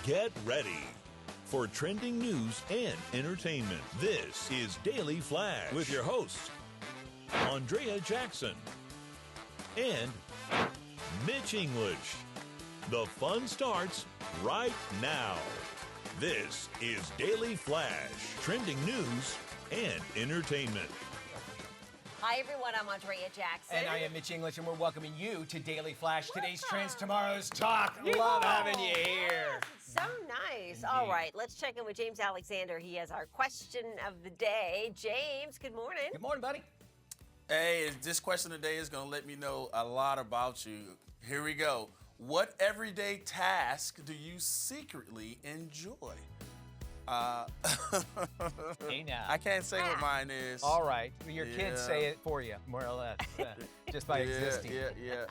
Get ready for trending news and entertainment. This is Daily Flash with your hosts, Andrea Jackson and Mitch English. The fun starts right now. This is Daily Flash, trending news and entertainment. Hi, everyone. I'm Andrea Jackson. And I am Mitch English, and we're welcoming you to Daily Flash. Today's trends, tomorrow's talk. Love having you here. So nice. Indeed. All right, let's check in with James Alexander. He has our question of the day. James, good morning. Good morning, buddy. Hey, this question today is going to let me know a lot about you. Here we go. What everyday task do you secretly enjoy? Hey, now. I can't say what mine is. All right. Your Yeah. kids say it for you, more or less, just by existing. Yeah.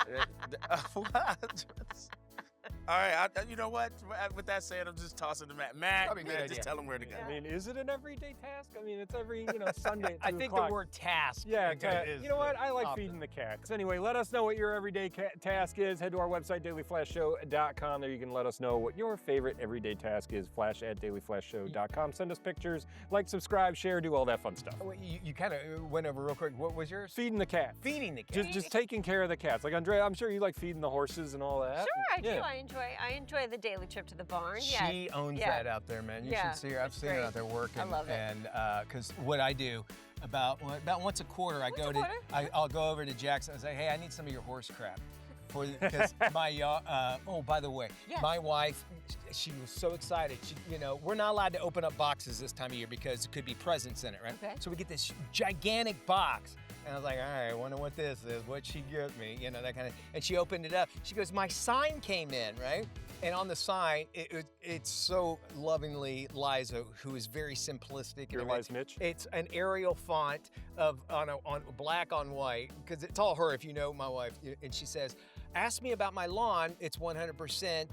All right, you know what? With that said, I'm just tossing the Matt, Probably a good idea. just tell him where to go. I mean, is it an everyday task? I mean, it's every, Sunday at 2 I think o'clock. the word task. Yeah, is you know what? I like opposite. feeding the cats. Anyway, let us know what your everyday task is. Head to our website, dailyflashshow.com. There you can let us know what your favorite everyday task is. Flash@dailyflashshow.com. Send us pictures, like, subscribe, share, do all that fun stuff. Well, you kind of went over real quick. What was yours? Feeding the cat. Feeding the cat. Just taking care of the cats. Like, Andrea, I'm sure you like feeding the horses and all that. Sure, I do. Yeah. I enjoy the daily trip to the barn. She owns that out there, man. You Yeah, should see her. I've it's seen her great. out there working. I love it. And because what I do about once a quarter, I'll go over to Jackson and say, hey, I need some of your horse crap. Because by the way, Yes. my wife, she was so excited. We're not allowed to open up boxes this time of year because it could be presents in it, right? Okay. So we get this gigantic box. And I was like, all right, I wonder what this is. What'd she get me? That kind of. And she opened it up. She goes, my sign came in, right? And on the sign, it's so lovingly Liza, who is very simplistic. Your Liza Mitch? It's an Arial font on black on white, because it's all her, if you know my wife. And she says, ask me about my lawn. It's 100%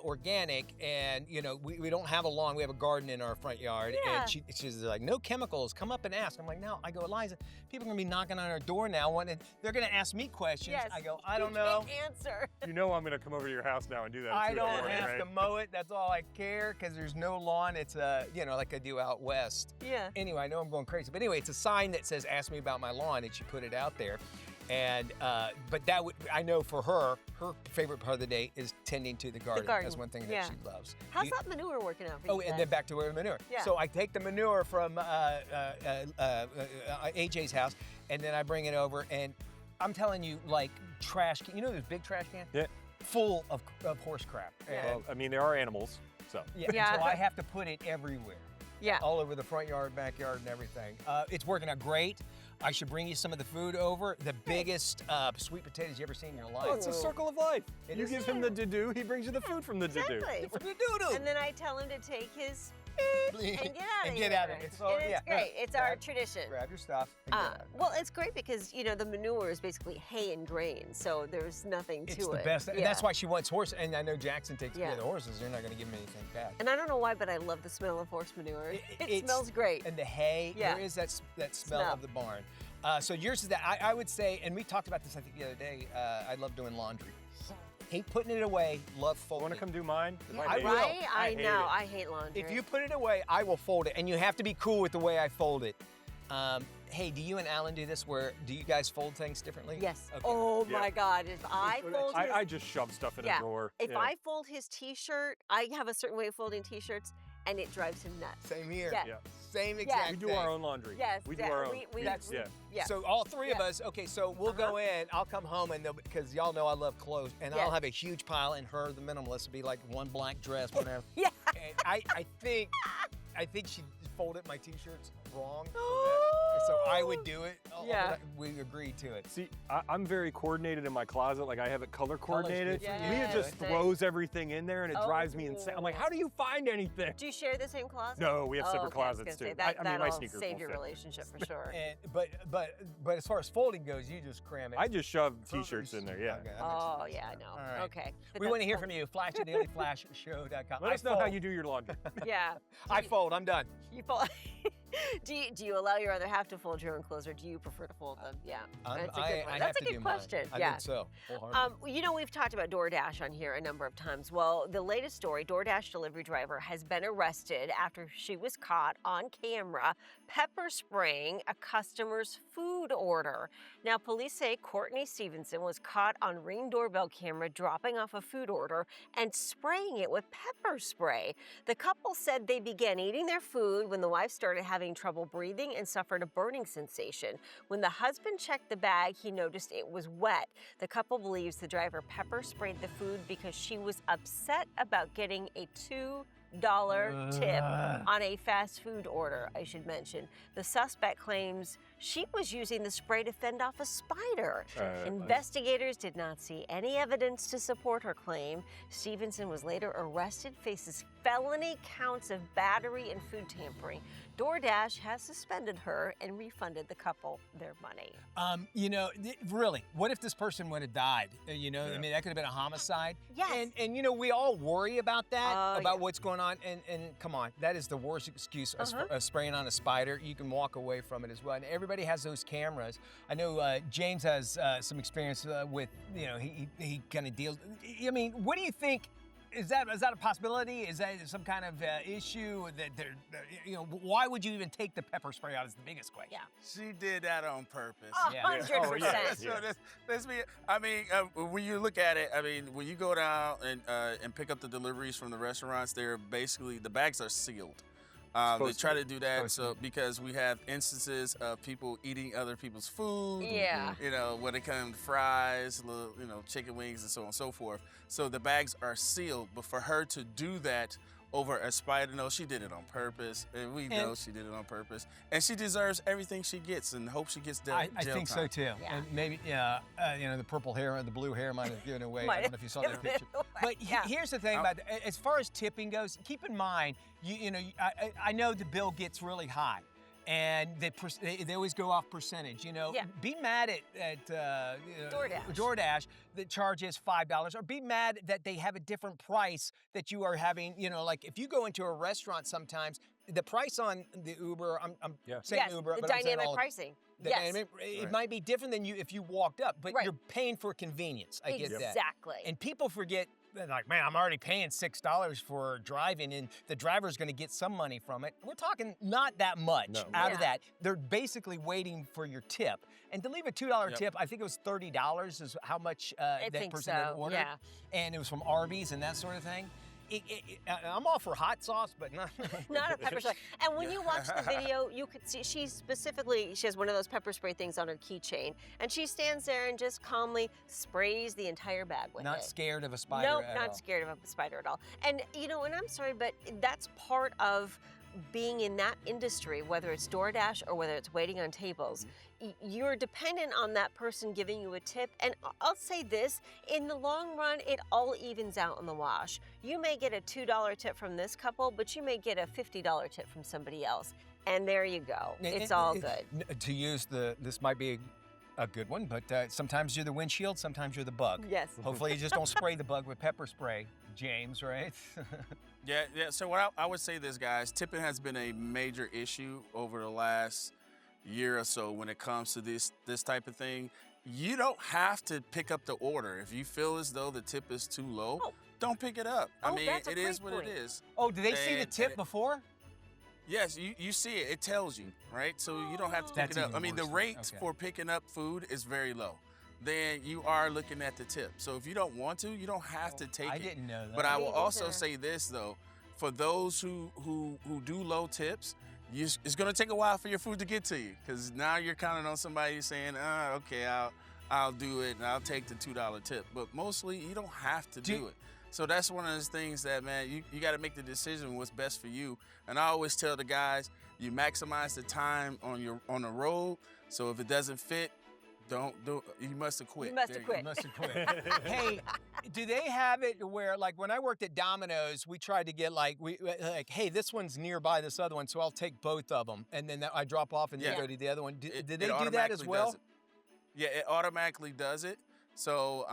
organic, and we don't have a lawn. We have a garden in our front yard. Yeah. And she's like, no chemicals. Come up and ask. I'm like, no. I go, Liza, people are gonna be knocking on our door now, they're gonna ask me questions. Yes. I go, I don't know. You can't answer. You know I'm going to come over to your house now and do that. I at 2 in the don't morning, have right? to mow it. That's all I care, because there's no lawn. It's like I do out west. Yeah. Anyway, I know I'm going crazy, but anyway, it's a sign that says "Ask me about my lawn," and she put it out there. And but I know for her favorite part of the day is tending to the garden. That's one thing that she loves. How's that manure working out for you? Oh, and then back to where manure. Yeah. So I take the manure from AJ's house, and then I bring it over, and I'm telling you, like trash can. You know those big trash cans? Yeah. Full of horse crap. Yeah. Well, I mean, there are animals, so. Yeah. So I have to put it everywhere. Yeah. All over the front yard, backyard, and everything. It's working out great. I should bring you some of the food over. The biggest sweet potatoes you ever seen in your life. Oh, it's a circle of life. It You is. give him the to-do, he brings you the food from the to-do. Exactly. Doo-doo. And then I tell him to take his and And get get out out of of here. it. So, And yeah. it's great. It's our Grab- tradition. Grab your stuff and get out of it. Well, it's great because, the manure is basically hay and grain, so there's nothing to it. It's the best. And that's why she wants horse. And I know Jackson takes care of the horses. You're not going to give him anything back. And I don't know why, but I love the smell of horse manure. It It's- smells great. And the hay, Yeah. there is that smell of the barn. So yours is that. I would say, and we talked about this, I think, the other day, I love doing laundry. Hate putting it away, love folding. Want to come do mine? I will. Right? I hate know. it. I hate laundry. If you put it away, I will fold it, and you have to be cool with the way I fold it. Hey, do you and Alan do this? Do you guys fold things differently? Yes. Okay. Oh Yeah. my God! If I fold his, I just shove stuff in a drawer. If Yeah. I fold his T-shirt, I have a certain way of folding T-shirts, and it drives him nuts. Same here. Yeah. Yeah. Same exact We do thing. our own laundry. Yes. We do our own. Yeah. So all three of Yeah. us, okay, so we'll go in, I'll come home, and because y'all know I love clothes, and Yes. I'll have a huge pile, and her, the minimalist, will be like one black dress, whatever. Yeah. And I think she folded my T-shirts wrong. So I would do it. Yeah. We agreed to it. See, I'm very coordinated in my closet. Like I have it color coordinated. good for you. Leah just Yes. throws everything in there and it Oh. drives me insane. I'm like, how do you find anything? Do you share the same closet? No, we have separate okay, I was closets gonna too. say, That, I mean, my that'll sneakers save won't your fit. relationship for sure. But as far as folding goes, you just cram it. I just shove T-shirts in there. Yeah. Okay, that makes Oh sense. yeah, I know. All right. Okay. But We that's want to hear fun. from you. Flash at dailyflashshow.com. Let us know how you do your laundry. Yeah. I fold. I'm done. You fold. Do you allow your other half to fold your own clothes, or do you prefer to fold them? Yeah, that's a good one. I That's have a to good do mine. question. I Yeah. think so. Wholeheartedly. You know, we've talked about DoorDash on here a number of times. Well, the latest story, DoorDash delivery driver has been arrested after she was caught on camera pepper spraying a customer's food order. Now, police say Courtney Stevenson was caught on Ring doorbell camera dropping off a food order and spraying it with pepper spray. The couple said they began eating their food when the wife started having trouble breathing and suffered a burning sensation. When the husband checked the bag, he noticed it was wet. The couple believes the driver pepper sprayed the food because she was upset about getting a $2 tip on a fast food order, I should mention. The suspect claims she was using the spray to fend off a spider. Investigators did not see any evidence to support her claim. Stevenson was later arrested, faces felony counts of battery and food tampering. DoorDash has suspended her and refunded the couple their money. You know, really, what if this person would have died? You know, I mean, that could have been a homicide. Yes. And you know, we all worry about that, about yeah. what's going on. And come on, that is the worst excuse of spraying on a spider. You can walk away from it as well. And everybody has those cameras. I know James has some experience with, you know, he kind of deals. I mean, what do you think? Is that a possibility? Is that some kind of issue that they're, you know, why would you even take the pepper spray out is the biggest question. Yeah. She did that on purpose. 100%. So let's be. I mean, when you look at it, I mean, when you go down and pick up the deliveries from the restaurants, they're basically the bags are sealed. They try to do that because we have instances of people eating other people's food. Yeah. You know, when it comes to fries, little, you know, chicken wings and so on and so forth. So the bags are sealed. But for her to do that over a spider, no, she did it on purpose. And we know she did it on purpose. And she deserves everything she gets and hope she gets jail time. I think so too. Yeah. And maybe, you know, the purple hair and the blue hair might have given away. I don't know if you saw that picture. But here's the thing about as far as tipping goes, keep in mind, you know, I know the bill gets really high. And they always go off percentage, you know. Yeah. Be mad at DoorDash that charges $5, or be mad that they have a different price that you are having. You know, like if you go into a restaurant, sometimes the price on the Uber, I'm saying Uber, the but I'm saying dynamic all pricing. it might be different than if you walked up, but you're paying for convenience. I get that. Exactly. And people forget. They're like, man, I'm already paying $6 for driving, and the driver's going to get some money from it. We're talking not that much out of that. They're basically waiting for your tip. And to leave a $2 tip, I think it was $30 is how much that person had ordered. Yeah. And it was from Arby's and that sort of thing. I'm all for hot sauce, but not not a pepper spray. And when you watch the video, you could see she has one of those pepper spray things on her keychain, and she stands there and just calmly sprays the entire bag with it. Not scared of a spider Nope, at not all. scared of a spider at all. And you know, and I'm sorry, but that's part of being in that industry, whether it's DoorDash or whether it's waiting on tables. You're dependent on that person giving you a tip. And I'll say this, in the long run, it all evens out in the wash. You may get a $2 tip from this couple, but you may get a $50 tip from somebody else. And there you go. It's all good. To use this might be a good one, but sometimes you're the windshield, sometimes you're the bug. Yes. Hopefully you just don't spray the bug with pepper spray, James, right? Yeah. So what I would say this, guys, tipping has been a major issue over the last year or so when it comes to this type of thing. You don't have to pick up the order. If you feel as though the tip is too low, don't pick it up. I mean, that's a it is great what point. it is. Oh, do they see the tip before? Yes, you see it. It tells you, right? So you don't have to pick That's it up. even I mean, the worse. rates Okay. for picking up food is very low. Then you are looking at the tip. So if you don't want to, you don't have to take it. I didn't know that. But I will Me also either. say this, though. For those who do low tips, it's going to take a while for your food to get to you, because now you're counting on somebody saying, okay, I'll do it, and I'll take the $2 tip. But mostly, you don't have to do it. So that's one of those things that, man, you got to make the decision what's best for you. And I always tell the guys, you maximize the time on the road. So if it doesn't fit, don't do it. You must have quit. You must There have go. quit. You must have quit. Hey, do they have it where, like, when I worked at Domino's, we tried to get like hey, this one's nearby this other one, so I'll take both of them, and then I drop off and then go to the other one. Did they do that as automatically well? does it. Yeah, it automatically does it. So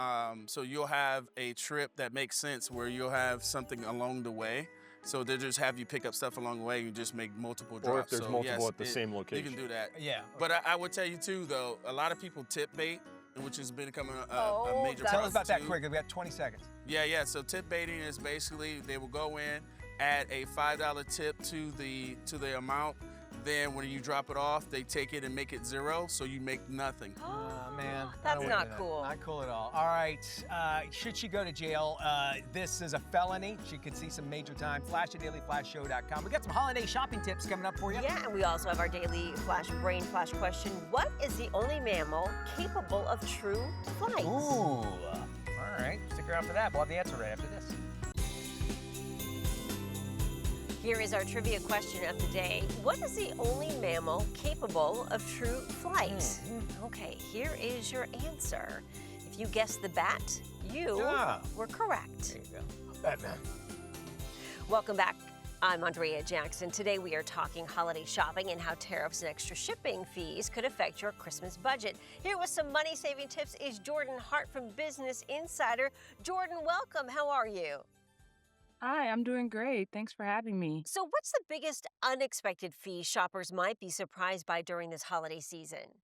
so you'll have a trip that makes sense where you'll have something along the way. So they just have you pick up stuff along the way. You just make multiple drops. Or if there's so multiple yes, at the same you location. can do that. Yeah. But I would tell you too, though, a lot of people tip bait, which has becoming a Oh, major that's- Tell us about that too. quickly. We got 20 seconds. Yeah. So tip baiting is basically they will go in, add a $5 tip to the amount. Then when you drop it off, they take it and make it 0, so you make nothing. Man, That's I wouldn't not do that. cool. Not cool at all. All right, should she go to jail? This is a felony. She could see some major time. Flash at dailyflashshow.com. We got some holiday shopping tips coming up for you. Yeah, and we also have our daily brain flash question. What is the only mammal capable of true flight? Ooh. All right, stick around for that. We'll have the answer right after this. Here is our trivia question of the day. What is the only mammal capable of true flight? Okay, here is your answer. If you guessed the bat, you Yeah. were correct. There you go. Batman. Welcome back. I'm Andrea Jackson. Today we are talking holiday shopping and how tariffs and extra shipping fees could affect your Christmas budget. Here with some money-saving tips is Jordan Hart from Business Insider. Jordan, welcome. How are you? Hi, I'm doing great. Thanks for having me. So what's the biggest unexpected fee shoppers might be surprised by during this holiday season?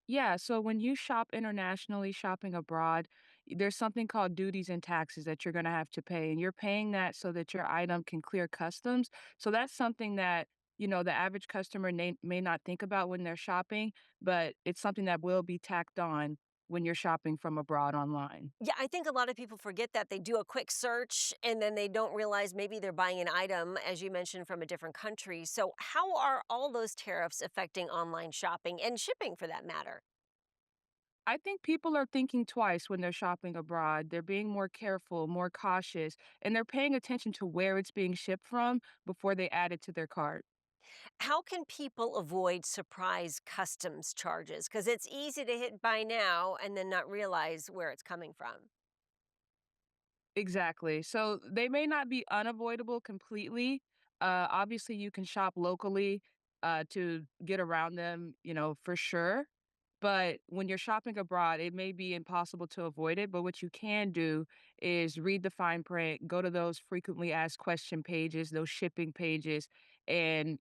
Yeah, so when you shop internationally, shopping abroad, there's something called duties and taxes that you're going to have to pay. And you're paying that so that your item can clear customs. So that's something that, the average customer may not think about when they're shopping, but it's something that will be tacked on when you're shopping from abroad online. Yeah, I think a lot of people forget that. They do a quick search and then they don't realize maybe they're buying an item, as you mentioned, from a different country. So how are all those tariffs affecting online shopping and shipping for that matter? I think people are thinking twice when they're shopping abroad. They're being more careful, more cautious, and they're paying attention to where it's being shipped from before they add it to their cart. How can people avoid surprise customs charges? Because it's easy to hit buy now and then not realize where it's coming from. Exactly. So they may not be unavoidable completely. Obviously, you can shop locally to get around them, for sure. But when you're shopping abroad, it may be impossible to avoid it. But what you can do is read the fine print, go to those frequently asked question pages, those shipping pages, and,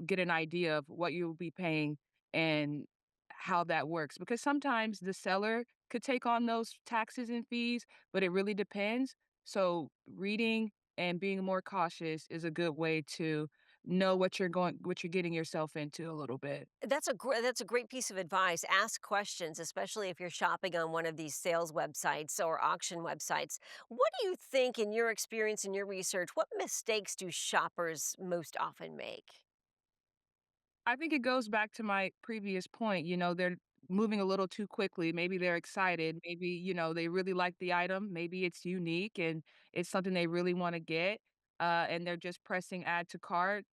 get an idea of what you'll be paying and how that works. Because sometimes the seller could take on those taxes and fees, but it really depends. So reading and being more cautious is a good way to know what you're getting yourself into a little bit. That's a great piece of advice. Ask questions, especially if you're shopping on one of these sales websites or auction websites. What do you think, in your experience and your research, what mistakes do shoppers most often make? I think it goes back to my previous point. They're moving a little too quickly. Maybe they're excited. Maybe, they really like the item. Maybe it's unique and it's something they really want to get. And they're just pressing add to cart,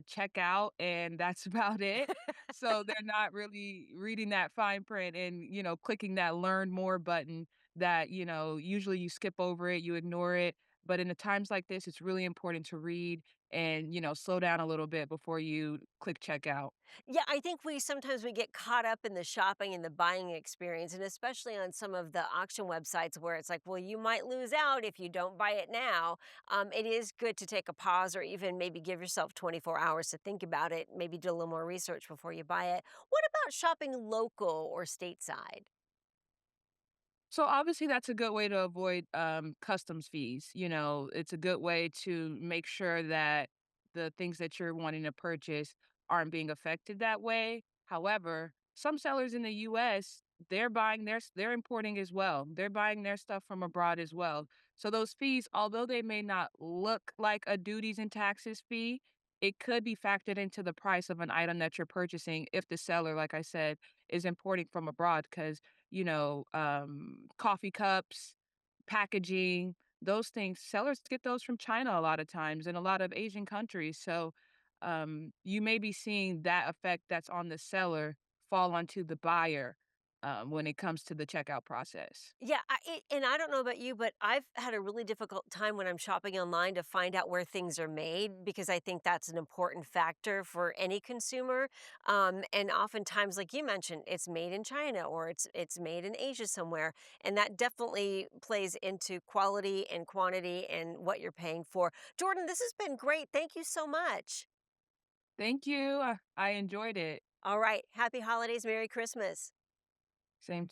check out, and that's about it. So they're not really reading that fine print and, clicking that learn more button that, usually you skip over it, you ignore it. But in the times like this, it's really important to read and, slow down a little bit before you click checkout. Yeah, I think we sometimes we get caught up in the shopping and the buying experience, and especially on some of the auction websites where it's like, well, you might lose out if you don't buy it now. It is good to take a pause or even maybe give yourself 24 hours to think about it, maybe do a little more research before you buy it. What about shopping local or stateside? So obviously that's a good way to avoid customs fees. It's a good way to make sure that the things that you're wanting to purchase aren't being affected that way. However, some sellers in the US, they're importing as well. They're buying their stuff from abroad as well. So those fees, although they may not look like a duties and taxes fee, it could be factored into the price of an item that you're purchasing if the seller, like I said, is importing from abroad because coffee cups, packaging, those things. Sellers get those from China a lot of times and a lot of Asian countries. So you may be seeing that effect that's on the seller fall onto the buyer when it comes to the checkout process. Yeah, and I don't know about you, but I've had a really difficult time when I'm shopping online to find out where things are made because I think that's an important factor for any consumer. And oftentimes, like you mentioned, it's made in China or it's made in Asia somewhere, and that definitely plays into quality and quantity and what you're paying for. Jordan, this has been great. Thank you so much. Thank you. I enjoyed it. All right, happy holidays, Merry Christmas. Same.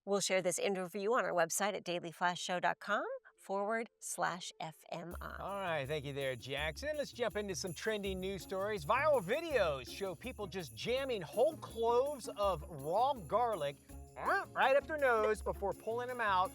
We'll share this interview on our website at dailyflashshow.com/FMI. All right, thank you there, Jackson. Let's jump into some trending news stories. Viral videos show people just jamming whole cloves of raw garlic right up their nose before pulling them out,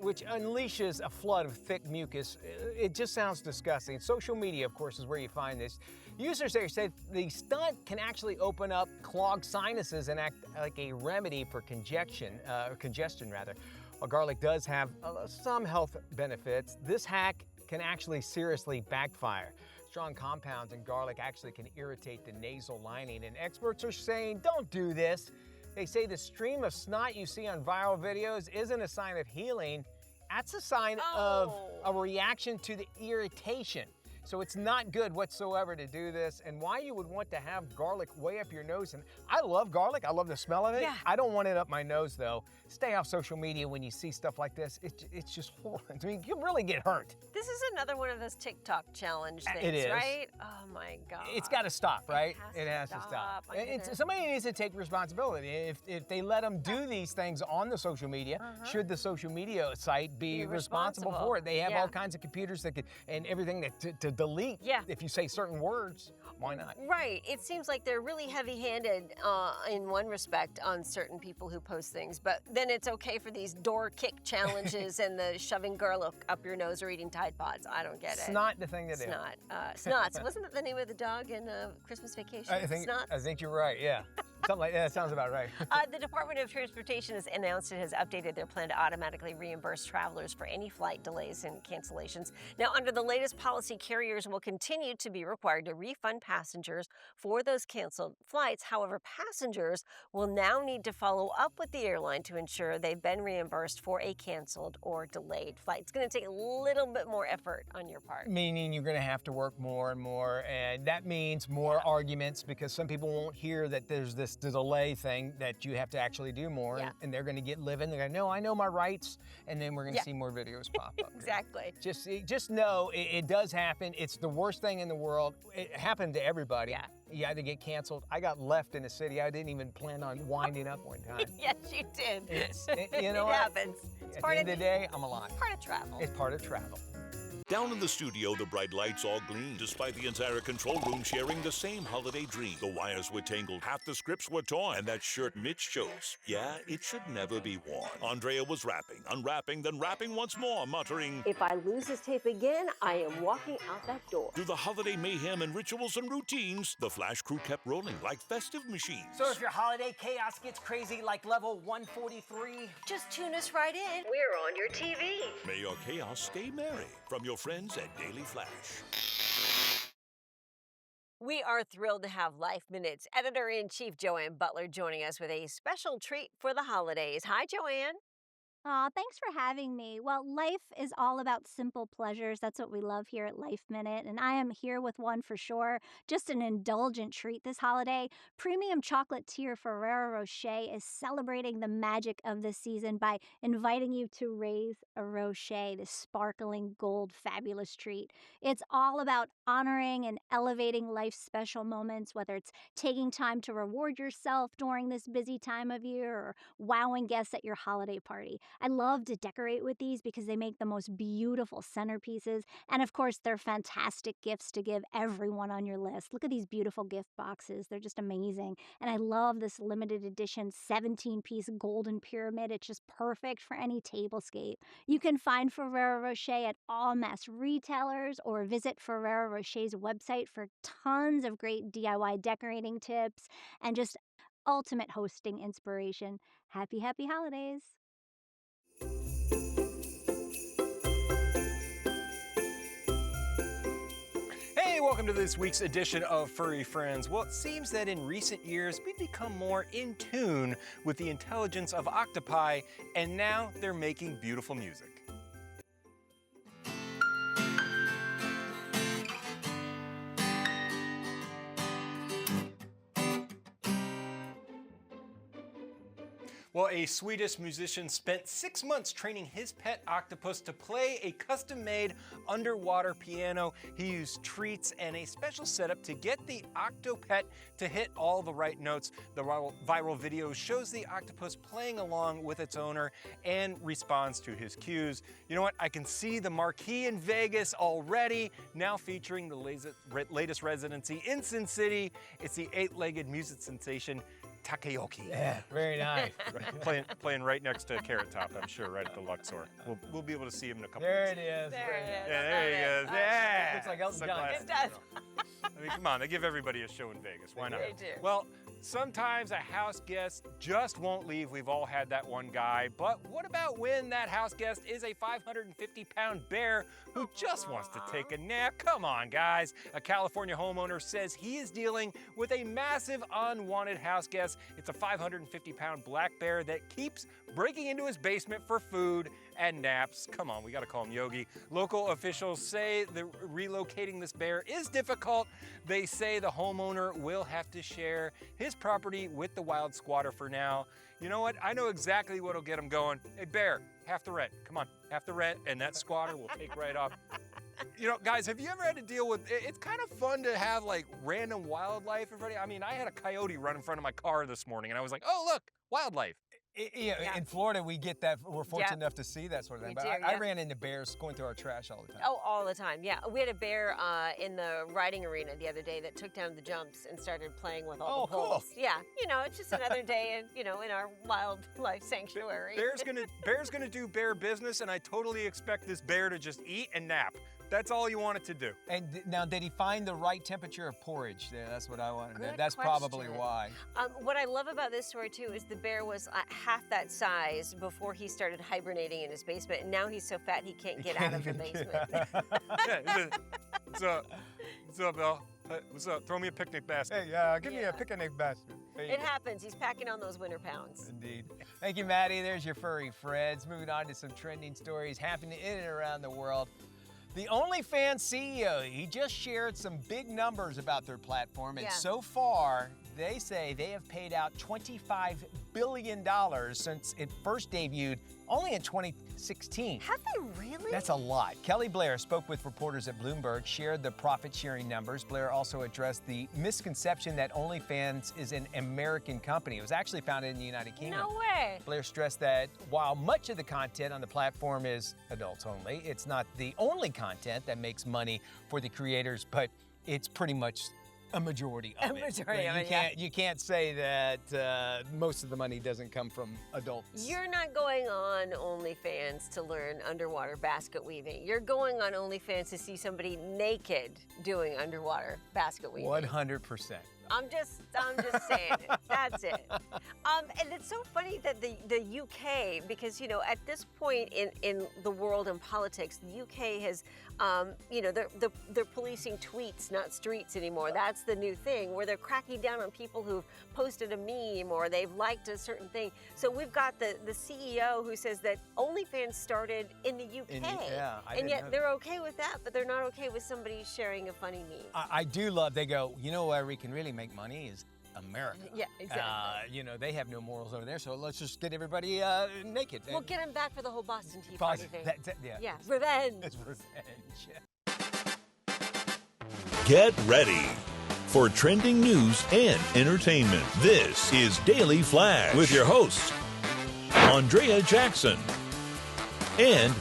which unleashes a flood of thick mucus. It just sounds disgusting. Social media, of course, is where you find this. Users there said the stunt can actually open up clogged sinuses and act like a remedy for congestion. While garlic does have some health benefits, this hack can actually seriously backfire. Strong compounds in garlic actually can irritate the nasal lining, and experts are saying don't do this. They say the stream of snot you see on viral videos isn't a sign of healing. That's a sign of a reaction to the irritation. So it's not good whatsoever to do this, and why you would want to have garlic way up your nose. And I love garlic. I love the smell of it. Yeah. I don't want it up my nose, though. Stay off social media when you see stuff like this. It's just horrible. I mean, you can really get hurt. This is another one of those TikTok challenge things, It is. right? Oh my God. It's got to stop, right? It has to stop. Somebody needs to take responsibility. If they let them do these things on the social media, should the social media site be responsible for it? They have all kinds of computers that could, and everything to delete. Yeah. If you say certain words, why not? Right. It seems like they're really heavy-handed in one respect on certain people who post things, but then it's okay for these door kick challenges and the shoving garlic up your nose or eating Tide Pods. I don't get it. Snot the thing to do. Snot. Snots. Wasn't that the name of the dog in Christmas Vacation? I think Snots? you're right. Yeah. Something like that sounds about right. The Department of Transportation has announced it has updated their plan to automatically reimburse travelers for any flight delays and cancellations. Now, under the latest policy, carriers will continue to be required to refund passengers for those canceled flights. However, passengers will now need to follow up with the airline to ensure they've been reimbursed for a canceled or delayed flight. It's going to take a little bit more effort on your part. Meaning you're going to have to work more and more, and that means more arguments because some people won't hear that there's this delay thing that you have to actually do more, and they're going to get living. They're going to know, I know my rights, and then we're going to see more videos pop up. Exactly. Just know it does happen. It's the worst thing in the world. It happened to everybody. Yeah. You had to get canceled. I got left in a city I didn't even plan on winding up one time. Yes, you did. You know it what? happens. It's At part the end of the day, I'm alive. part of travel. It's part of travel. Down in the studio, the bright lights all gleamed, despite the entire control room sharing the same holiday dream. The wires were tangled, half the scripts were torn, and that shirt Mitch chose, yeah, it should never be worn. Andrea was wrapping, unwrapping, then wrapping once more, muttering, If I lose this tape again, I am walking out that door. through the holiday mayhem and rituals and routines, the Flash crew kept rolling like festive machines. So if your holiday chaos gets crazy like level 143, Just tune us right in. We're on your TV. May your chaos stay merry from your friends at Daily Flash. We are thrilled to have Life Minute's editor-in-chief Joanne Butler joining us with a special treat for the holidays. Hi, Joanne. Aw, thanks for having me. Well, life is all about simple pleasures. That's what we love here at Life Minute, and I am here with one for sure. Just an indulgent treat this holiday. Premium chocolatier Ferrero Rocher is celebrating the magic of the season by inviting you to raise a Rocher, this sparkling gold fabulous treat. It's all about honoring and elevating life's special moments, whether it's taking time to reward yourself during this busy time of year or wowing guests at your holiday party. I love to decorate with these because they make the most beautiful centerpieces. And of course, they're fantastic gifts to give everyone on your list. Look at these beautiful gift boxes. They're just amazing. And I love this limited edition 17-piece golden pyramid. It's just perfect for any tablescape. You can find Ferrero Rocher at all mass retailers or visit Ferrero Rocher's website for tons of great DIY decorating tips and just ultimate hosting inspiration. Happy holidays. Hey, welcome welcome to this week's edition of Furry Friends. Well, it seems that in recent years, we've become more in tune with the intelligence of octopi, and now they're making beautiful music. Well, a Swedish musician spent 6 months training his pet octopus to play a custom-made underwater piano. He used treats and a special setup to get the octopet to hit all the right notes. The viral video shows the octopus playing along with its owner and responds to his cues. You know what? I can see the marquee in Vegas already, now featuring the latest residency in Sin City. It's the 8-legged music sensation Takeoki. Yeah, very nice. Playing right next to Carrot Top, I'm sure, right at the Luxor. We'll be able to see him in a couple There minutes. it is. There it is. Yeah, there he goes. Yeah. Looks like Elton John. Sunglasses. It does. I mean, come on, they give everybody a show in Vegas. Why not? They do. Well, sometimes a house guest just won't leave. We've all had that one guy. But what about when that house guest is a 550-pound bear who just wants to take a nap? Come on, guys. A California homeowner says he is dealing with a massive unwanted house guest. It's a 550-pound black bear that keeps breaking into his basement for food and naps. Come on, we gotta call him Yogi. Local officials say that relocating this bear is difficult. They say the homeowner will have to share his property with the wild squatter for now. You know what? I know exactly what'll get him going. Hey, bear, half the rent. Come on, half the rent, and that squatter will take right off. You know, guys, have you ever had to deal with, it's kind of fun to have like random wildlife. I mean, I had a coyote run in front of my car this morning, and I was like, oh, look, wildlife. Yeah. In Florida, we get that. We're fortunate enough to see that sort of thing. We But do, I ran into bears going through our trash all the time. Oh, all the time, yeah. We had a bear in the riding arena the other day that took down the jumps and started playing with all the cool. poles. Yeah, you know, it's just another day in our wildlife sanctuary. Bear's gonna do bear business, and I totally expect this bear to just eat and nap. That's all you want it to do. And now, did he find the right temperature of porridge? Yeah, that's what I want to know. Good That's probably question. why. What I love about this story too is the bear was half that size before he started hibernating in his basement, and now he's so fat he can't get out of the basement. What's up? What's up, Bill? What's up? Throw me a picnic basket. Hey, give me Yeah. a picnic basket. There you It go. happens. He's packing on those winter pounds. Indeed. Thank you, Maddie. There's your furry friends. Moving on to some trending stories happening in and around the world. The OnlyFans CEO, he just shared some big numbers about their platform, and Yeah. so far, they say they have paid out $25 billion since it first debuted only in 2016. Have they really? That's a lot. Kelly Blair spoke with reporters at Bloomberg, shared the profit-sharing numbers. Blair also addressed the misconception that OnlyFans is an American company. It was actually founded in the United Kingdom. No way. Blair stressed that while much of the content on the platform is adults only, it's not the only content that makes money for the creators, but it's pretty much a majority of it. majority of it, yeah. You can't say that most of the money doesn't come from adults. You're not going on OnlyFans to learn underwater basket weaving. You're going on OnlyFans to see somebody naked doing underwater basket weaving. 100%. I'm just saying it. That's it. And it's so funny that the UK, because at this point in the world and politics, the UK has, they're policing tweets, not streets anymore. That's the new thing, where they're cracking down on people who've posted a meme or they've liked a certain thing. So we've got the CEO who says that OnlyFans started in the UK, and yet they're okay with that, but they're not okay with somebody sharing a funny meme. I do love, they go, where we can really make money is America. Yeah, exactly. They have no morals over there, so let's just get everybody naked. We'll get him back for the whole Boston Tea Party thing. Yeah. Revenge. It's revenge. Get ready for trending news and entertainment. This is Daily Flash with your hosts, Andrea Jackson and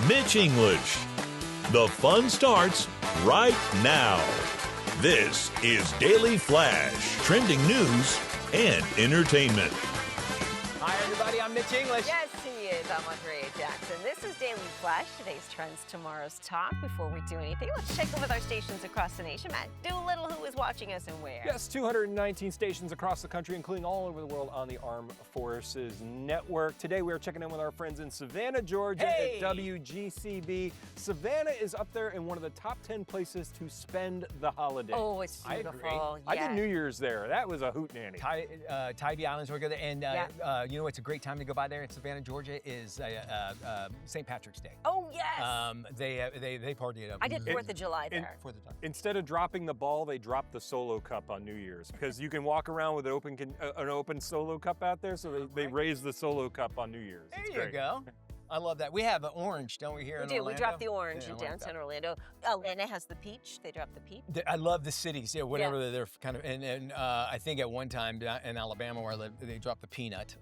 Mitch English. The fun starts right now. This is Daily Flash, trending news and entertainment. Hi, everybody. I'm Mitch English. Yes, he is. I'm Andrea Jackson. This is Daily Flash, today's trends, tomorrow's talk. Before we do anything, let's check in with our stations across the nation. Matt Doolittle, who is watching us and where? Yes, 219 stations across the country, including all over the world on the Armed Forces Network. Today we are checking in with our friends in Savannah, Georgia at WGCB. Savannah is up there in one of the top 10 places to spend the holiday. Oh, it's I beautiful. agree. I did New Year's there. That was a hootenanny. Tybee Islands, we're good. And Yeah. you know what's a great time to go by there in Savannah, Georgia is St. Patrick's Day. Oh, yes. They party it up. I did 4th of July there. Fourth of July. Instead of dropping the ball, they dropped the solo cup on New Year's because you can walk around with an open solo cup out there. So they raised the solo cup on New Year's. There It's you great. go. I love that. We have an orange, don't we, here We in do. Orlando? We dropped the orange Yeah, in I like downtown that. Orlando. Atlanta has the peach. They dropped the peach. I love the cities, whatever they're kind of, and I think at one time in Alabama where I lived, they dropped the peanut.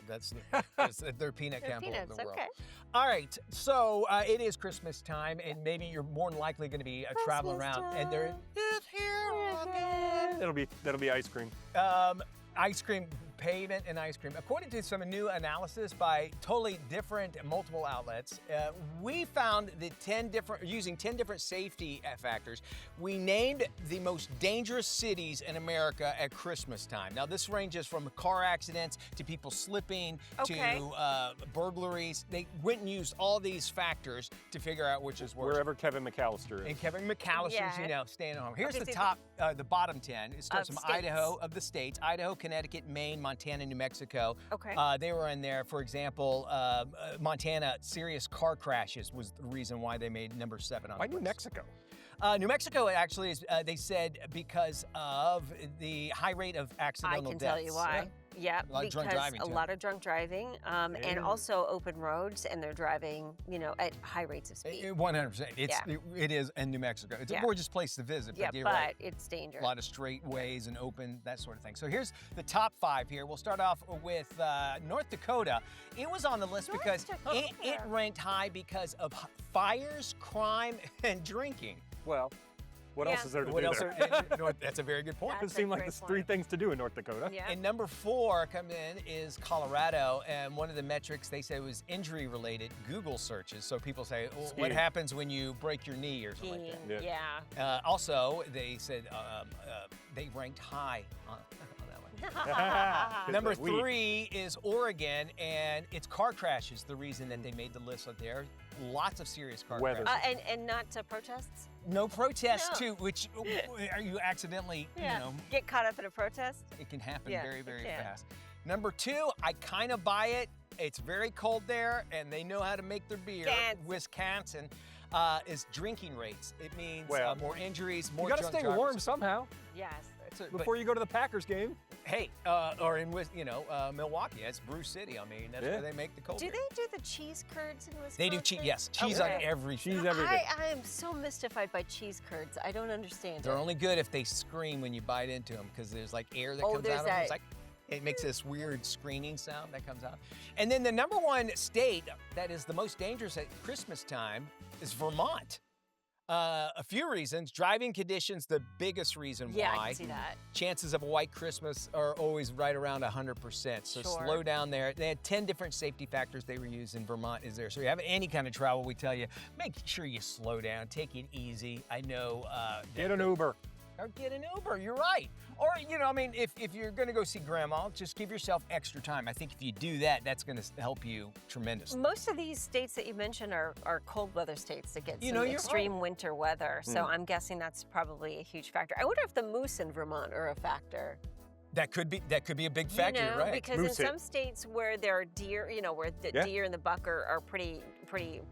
That's their peanut capital Peanuts, of the world. okay. All right, so it is Christmas time, and maybe you're more than likely going to be traveling around, and there is here again. That'll be ice cream. Ice cream, pavement and ice cream. According to some new analysis by totally different multiple outlets, we found that using 10 different safety factors, we named the most dangerous cities in America at Christmas time. Now this ranges from car accidents to people slipping to burglaries. They went and used all these factors to figure out which is worse. Wherever Kevin McAllister is. And Kevin McAllister's, staying at home. Here's Okay, the so top, the bottom 10. It starts Of from states. Idaho, of the states. Idaho, Connecticut, Maine, Montana, New Mexico. Okay. They were in there. For example, Montana, serious car crashes was the reason why they made number 7 on Why the New list. Mexico? New Mexico actually is, they said, because of the high rate of I accidental can deaths. tell you why. Yeah, A lot of drunk because driving, a too. lot of drunk driving, and also open roads, and they're driving, at high rates of speed. 100%. It is in New Mexico. It's a gorgeous place to visit. Yeah, you're but right. it's dangerous. A lot of straight ways and open, that sort of thing. So here's the top 5 here. We'll start off with North Dakota. It was on the list North because it Dakota. ranked high because of fires, crime, and drinking. Well, what else is there to What do else? there? That's a very good point. It That's a seemed like great there's 3 point. things to do in North Dakota. Yeah. And number 4 coming in is Colorado, and one of the metrics they said was injury-related Google searches. So people say, well, what Skiing. happens when you break your knee or something like that? Yeah. Also, they said they ranked high on that one. Because Number they're weak. 3 is Oregon, and it's car crashes. The reason that they made the list up there. Lots of serious car Weather. crashes. And not protests? No protests No. too, which are you accidentally, Get caught up in a protest? it can happen Yeah, very, it very can. fast. Number 2, I kind of buy it. It's very cold there, and they know how to make their beer. Wisconsin is drinking rates. It means Well, more injuries, more You got to drunk stay drivers. warm somehow Yes. before you go to the Packers game. Hey, or in Milwaukee, that's Brew City. I mean, that's where they make the cold Do beer. they do the cheese curds in Wisconsin? They do cheese. Yes, cheese on Okay. everything. Cheese everything. I am so mystified by cheese curds. I don't understand They're it. only good if they scream when you bite into them because there's like air that Oh, comes there's out of them. It's that- like it makes this weird screaming sound that comes out. And then the number 1 state that is the most dangerous at Christmas time is Vermont. A few reasons. Driving conditions, the biggest reason Yeah, why. I can see that. Chances of a white Christmas are always right around 100%. So Sure. slow down there. They had 10 different safety factors they were using. Vermont is there. So you have any kind of travel, we tell you, make sure you slow down, take it easy. I know. Get an Uber. Or get an Uber, you're right. Or, if you're going to go see grandma, just give yourself extra time. I think if you do that, that's going to help you tremendously. Most of these states that you mentioned are cold weather states that get some you're extreme winter weather. So I'm guessing that's probably a huge factor. I wonder if the moose in Vermont are a factor. That could be a big factor, right? Because Moose in it. some states where there are deer, where the Yeah. deer and the buck are pretty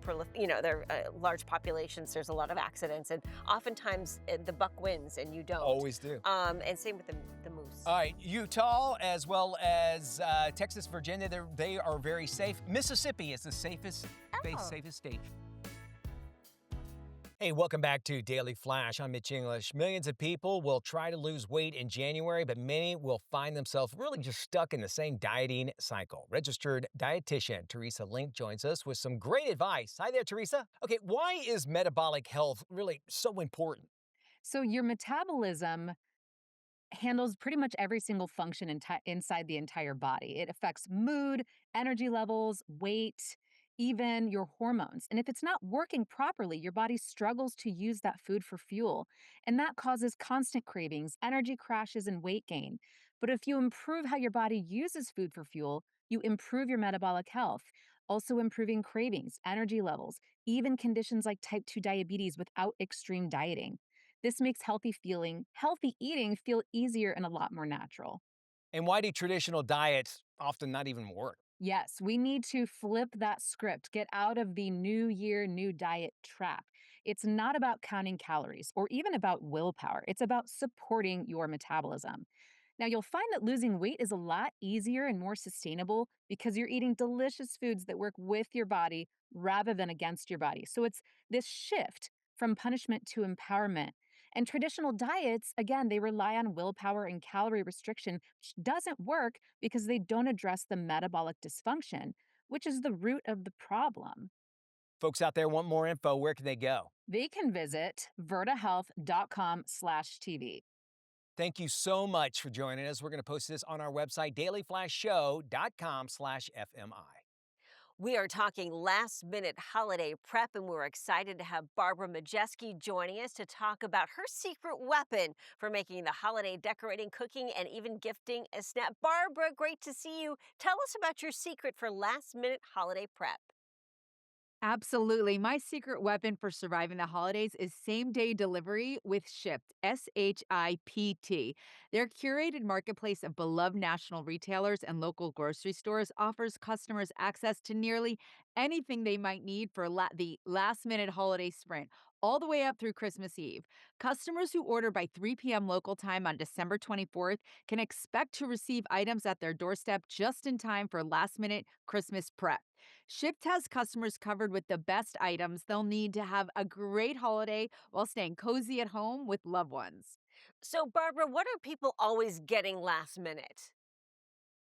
prolific, they're large populations, there's a lot of accidents, and oftentimes the buck wins and you don't. Always do. And same with the moose. All right, Utah as well as Texas, Virginia, they are very safe. Mississippi is the safest state. Hey, welcome back to Daily Flash. I'm Mitch English. Millions of people will try to lose weight in January, but many will find themselves really just stuck in the same dieting cycle. Registered dietitian Teresa Link joins us with some great advice. Hi there, Teresa. Okay, why is metabolic health really so important? So your metabolism handles pretty much every single function inside the entire body. It affects mood, energy levels, weight. even your hormones. And if it's not working properly, your body struggles to use that food for fuel. And that causes constant cravings, energy crashes, and weight gain. But if you improve how your body uses food for fuel, you improve your metabolic health, also improving cravings, energy levels, even conditions like type 2 diabetes without extreme dieting. This makes healthy eating feel easier and a lot more natural. And why do traditional diets often not even work? Yes, we need to flip that script, get out of the new year, new diet trap. It's not about counting calories or even about willpower. It's about supporting your metabolism. Now, you'll find that losing weight is a lot easier and more sustainable because you're eating delicious foods that work with your body rather than against your body. So it's this shift from punishment to empowerment. And traditional diets, again, they rely on willpower and calorie restriction, which doesn't work because they don't address the metabolic dysfunction, which is the root of the problem. Folks out there want more info. Where can they go? They can visit vertahealth.com/TV. Thank you so much for joining us. We're going to post this on our website, dailyflashshow.com/FMI. We are talking last minute holiday prep, and we're excited to have Barbara Majeski joining us to talk about her secret weapon for making the holiday decorating, cooking, and even gifting a snap. Barbara, great to see you. Tell us about your secret for last minute holiday prep. Absolutely. My secret weapon for surviving the holidays is same day delivery with Shipt, SHIPT. Their curated marketplace of beloved national retailers and local grocery stores offers customers access to nearly anything they might need for the last minute holiday sprint, all the way up through Christmas Eve. Customers who order by 3 p.m. local time on December 24th can expect to receive items at their doorstep just in time for last minute Christmas prep. Shipt has customers covered with the best items they'll need to have a great holiday while staying cozy at home with loved ones. So, Barbara, what are people always getting last minute?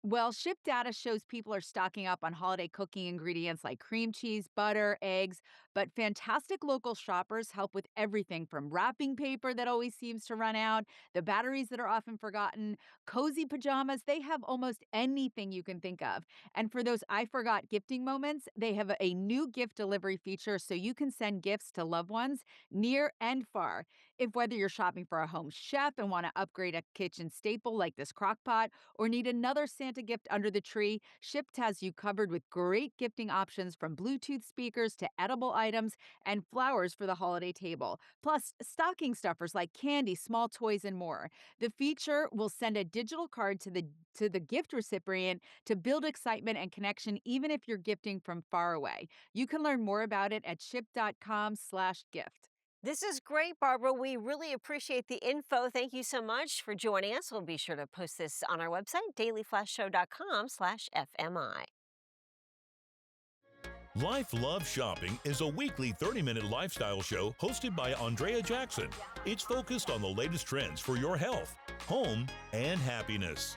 Well, Ship data shows people are stocking up on holiday cooking ingredients like cream cheese, butter, eggs, but fantastic local shoppers help with everything from wrapping paper that always seems to run out, the batteries that are often forgotten, cozy pajamas. They have almost anything you can think of. And for those I forgot gifting moments, they have a new gift delivery feature so you can send gifts to loved ones near and far. If whether you're shopping for a home chef and want to upgrade a kitchen staple like this crock pot, or need another Santa gift under the tree, Shipt has you covered with great gifting options from Bluetooth speakers to edible items and flowers for the holiday table. Plus, stocking stuffers like candy, small toys, and more. The feature will send a digital card to the gift recipient to build excitement and connection even if you're gifting from far away. You can learn more about it at ship.com/gift. This is great, Barbara. We really appreciate the info. Thank you so much for joining us. We'll be sure to post this on our website, dailyflashshow.com/FMI. Life Love Shopping is a weekly 30-minute lifestyle show hosted by Andrea Jackson. It's focused on the latest trends for your health, home, and happiness.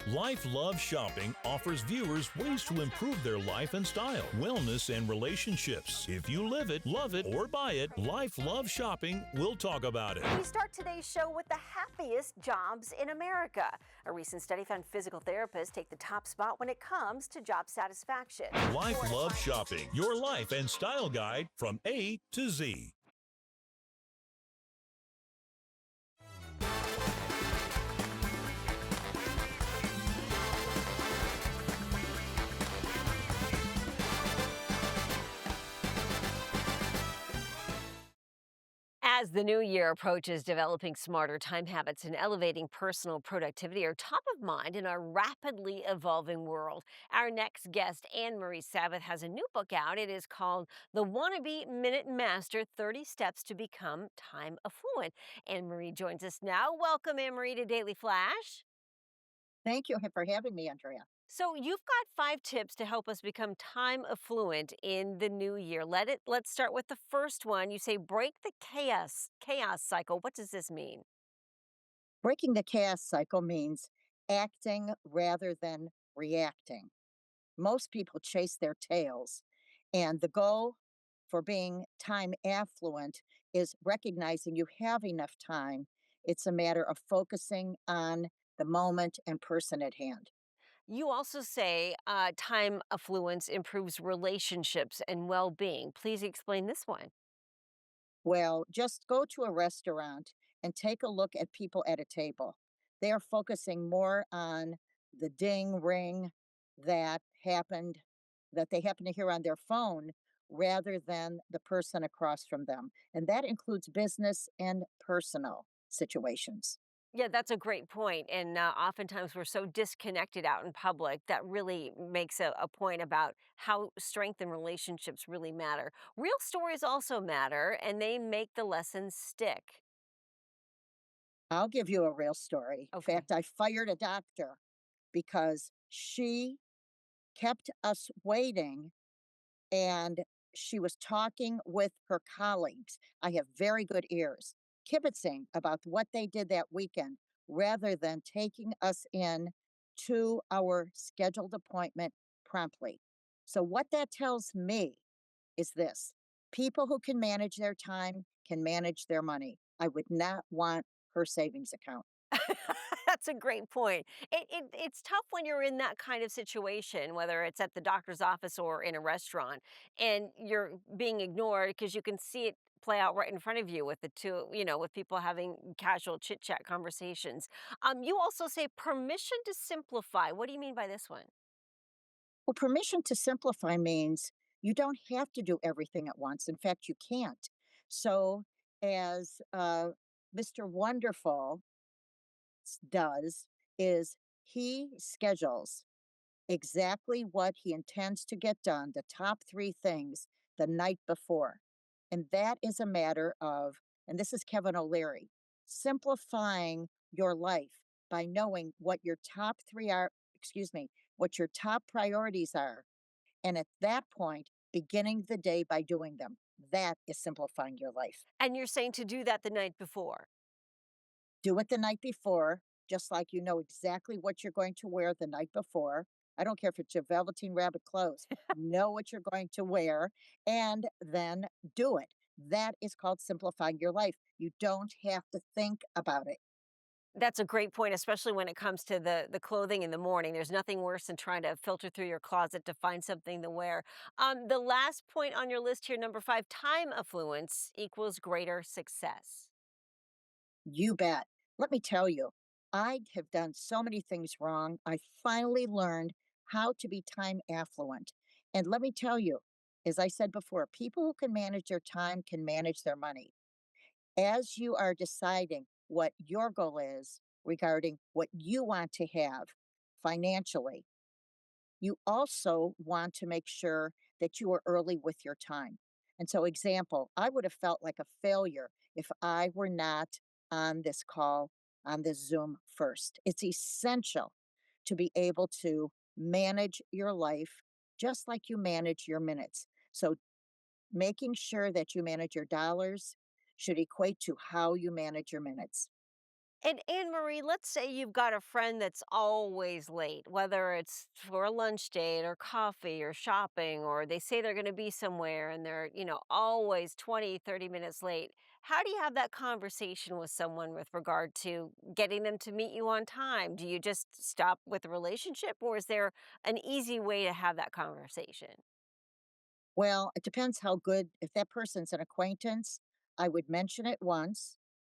Life Love Shopping offers viewers ways to improve their life and style, wellness, and relationships. If you live it, love it, or buy it, Life Love Shopping will talk about it. We start today's show with the happiest jobs in America. A recent study found physical therapists take the top spot when it comes to job satisfaction. Life Love Shopping, your life and style guide from A to Z. As the new year approaches, developing smarter time habits and elevating personal productivity are top of mind in our rapidly evolving world. Our next guest, Anne-Marie Sabbath, has a new book out. It is called The Wannabe Minute Master, 30 Steps to Become Time Affluent. Anne-Marie joins us now. Welcome, Anne-Marie, to Daily Flash. Thank you for having me, Andrea. So you've got 5 tips to help us become time affluent in the new year. Let's start with the first one. You say break the chaos cycle. What does this mean? Breaking the chaos cycle means acting rather than reacting. Most people chase their tails, and the goal for being time affluent is recognizing you have enough time. It's a matter of focusing on the moment and person at hand. You also say time affluence improves relationships and well being. Please explain this one. Well, just go to a restaurant and take a look at people at a table. They are focusing more on the ding ring that happened, that they happen to hear on their phone rather than the person across from them. And that includes business and personal situations. Yeah, that's a great point. And oftentimes we're so disconnected out in public that really makes a point about how strength and relationships really matter. Real stories also matter, and they make the lessons stick. I'll give you a real story. In Okay. fact, I fired a doctor because she kept us waiting and she was talking with her colleagues. I have very good ears, kibitzing about what they did that weekend rather than taking us in to our scheduled appointment promptly. So, what that tells me is this: people who can manage their time can manage their money. I would not want her savings account. That's a great point. It's tough when you're in that kind of situation, whether it's at the doctor's office or in a restaurant, and you're being ignored because you can see it play out right in front of you with the two, with people having casual chit chat conversations. You also say permission to simplify. What do you mean by this one? Well, permission to simplify means you don't have to do everything at once. In fact, you can't. So, as Mr. Wonderful does, is he schedules exactly what he intends to get done, the top three things, the night before. And that is a matter of, and this is Kevin O'Leary, simplifying your life by knowing what your top three are, excuse me, what your top priorities are. And at that point, beginning the day by doing them. That is simplifying your life. And you're saying to do that the night before. Do it the night before, just like you know exactly what you're going to wear the night before. I don't care if it's your velveteen rabbit clothes. Know what you're going to wear and then do it. That is called simplifying your life. You don't have to think about it. That's a great point, especially when it comes to the clothing in the morning. There's nothing worse than trying to filter through your closet to find something to wear. The last point on your list here, number 5, time affluence equals greater success. You bet. Let me tell you, I have done so many things wrong. I finally learned how to be time affluent. And let me tell you, as I said before, people who can manage their time can manage their money. As you are deciding what your goal is regarding what you want to have financially, you also want to make sure that you are early with your time. And so, example, I would have felt like a failure if I were not on this call, on this Zoom first. It's essential to be able to manage your life just like you manage your minutes. So, making sure that you manage your dollars should equate to how you manage your minutes. And Anne Marie, let's say you've got a friend that's always late, whether it's for a lunch date or coffee or shopping, or they say they're going to be somewhere and they're, always 20, 30 minutes late. How do you have that conversation with someone with regard to getting them to meet you on time? Do you just stop with the relationship, or is there an easy way to have that conversation? Well, it depends how good, if that person's an acquaintance, I would mention it once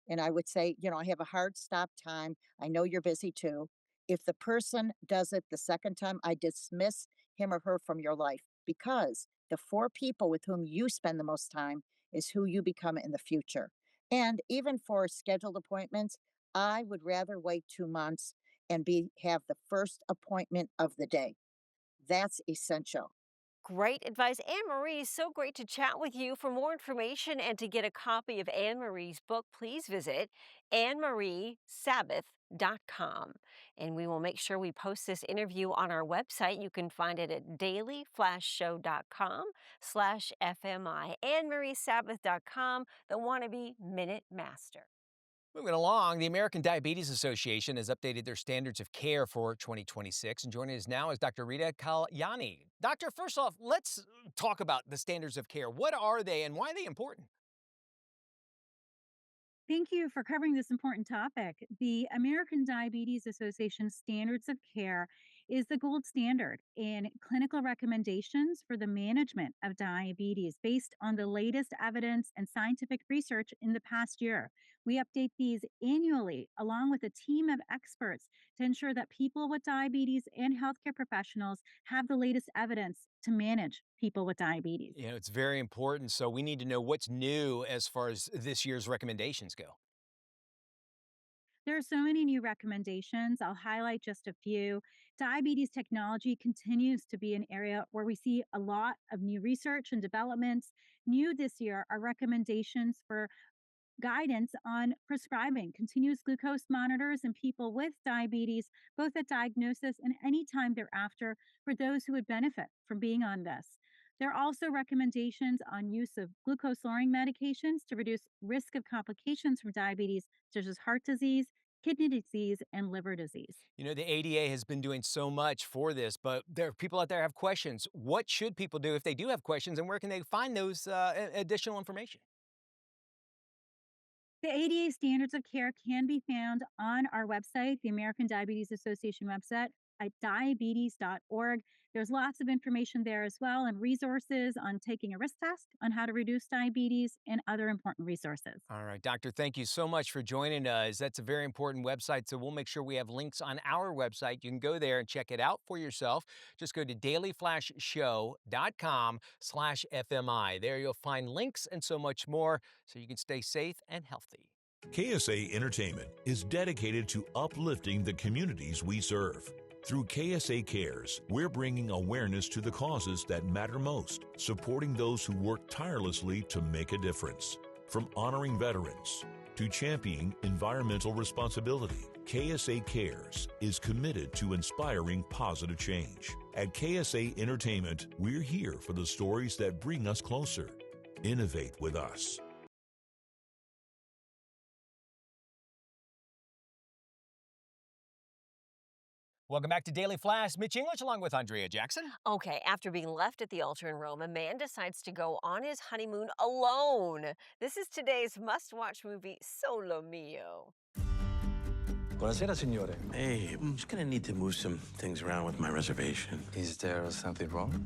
and I would say, I have a hard stop time. I know you're busy too. If the person does it the second time, I dismiss him or her from your life because the four people with whom you spend the most time is who you become in the future. And even for scheduled appointments, I would rather wait 2 months and have the first appointment of the day. That's essential. Great advice. Anne Marie, so great to chat with you. For more information and to get a copy of Anne Marie's book, please visit annemariesabbath.com. And we will make sure we post this interview on our website. You can find it at dailyflashshow.com/FMI. annemariesabbath.com, the wannabe minute master. Moving along, the American Diabetes Association has updated their standards of care for 2026. And joining us now is Dr. Rita Kalyani. Doctor, first off, let's talk about the standards of care. What are they and why are they important? Thank you for covering this important topic. The American Diabetes Association Standards of Care is the gold standard in clinical recommendations for the management of diabetes based on the latest evidence and scientific research in the past year. We update these annually along with a team of experts to ensure that people with diabetes and healthcare professionals have the latest evidence to manage people with diabetes. You know, it's very important. So we need to know what's new as far as this year's recommendations go. There are so many new recommendations. I'll highlight just a few. Diabetes technology continues to be an area where we see a lot of new research and developments. New this year are recommendations for guidance on prescribing continuous glucose monitors in people with diabetes, both at diagnosis and any time thereafter, for those who would benefit from being on this. There are also recommendations on use of glucose lowering medications to reduce risk of complications from diabetes, such as heart disease, kidney disease, and liver disease. You know, the ADA has been doing so much for this, but there are people out there have questions. What should people do if they do have questions, and where can they find those additional information? The ADA standards of care can be found on our website, the American Diabetes Association website at diabetes.org. There's lots of information there as well and resources on taking a risk test, on how to reduce diabetes, and other important resources. All right, doctor, thank you so much for joining us. That's a very important website, so we'll make sure we have links on our website. You can go there and check it out for yourself. Just go to dailyflashshow.com/FMI. There you'll find links and so much more so you can stay safe and healthy. KSA Entertainment is dedicated to uplifting the communities we serve. Through KSA Cares, we're bringing awareness to the causes that matter most, supporting those who work tirelessly to make a difference. From honoring veterans to championing environmental responsibility, KSA Cares is committed to inspiring positive change. At KSA Entertainment, we're here for the stories that bring us closer. Innovate with us. Welcome back to Daily Flash. Mitch English along with Andrea Jackson. Okay, after being left at the altar in Rome, a man decides to go on his honeymoon alone. This is today's must-watch movie, Solo Mio. Buonasera, signore. Hey, I'm just gonna need to move some things around with my reservation. Is there something wrong?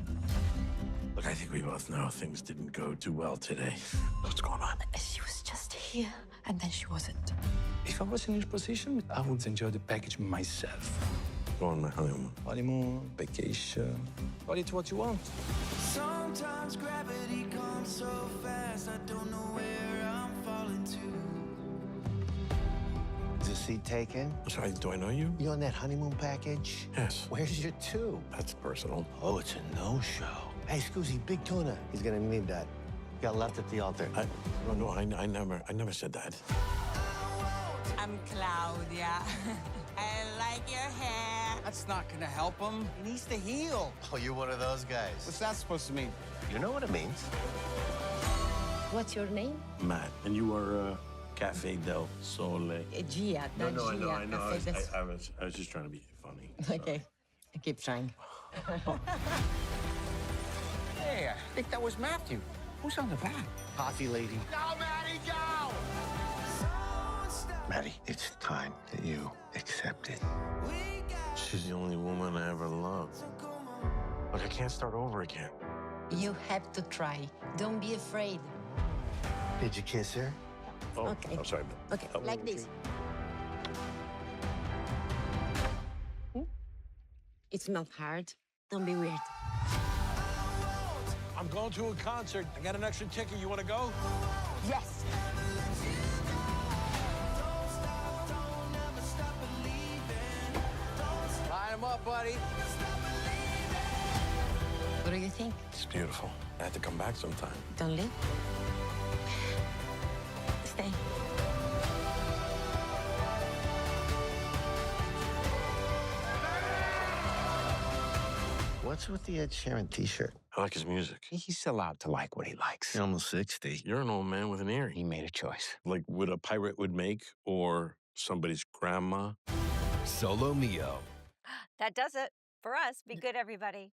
Look, I think we both know things didn't go too well today. What's going on? She was just here, and then she wasn't. If I was in your position, I would enjoy the package myself. Go on my honeymoon. Honeymoon, vacation, call it what you want. Sometimes gravity comes so fast, I don't know where I'm falling to. Is the seat taken? Sorry, do I know you? You on that honeymoon package? Yes. Where's your two? That's personal. Oh, it's a no-show. Hey, Scoozy, big tuna. He's gonna need that. Got left at the altar. I never said that. I'm Claudia. I like your hair. That's not gonna help him. He needs to heal. Oh, you're one of those guys. What's that supposed to mean? You know what it means. What's your name? Matt, and you are Cafe del Sole. Gia. No, I know. Cafe I was just trying to be funny. Okay, I keep trying. Hey, I think that was Matthew. Who's on the back? Coffee lady. Go, Maddie, go! Maddie, it's time that you accept it. She's the only woman I ever loved. But I can't start over again. You have to try. Don't be afraid. Did you kiss her? Oh, Okay. I'm sorry. Okay, like this. It's not hard. Don't be weird. I'm going to a concert. I got an extra ticket. You want to go? Yes. Line him up, buddy. What do you think? It's beautiful. I have to come back sometime. Don't leave. Stay. What's with the Ed Sheeran t-shirt? I like his music. He's allowed to like what he likes. He's almost 60. You're an old man with an ear. He made a choice. Like what a pirate would make or somebody's grandma. Solo Mio. That does it for us. Be good, everybody.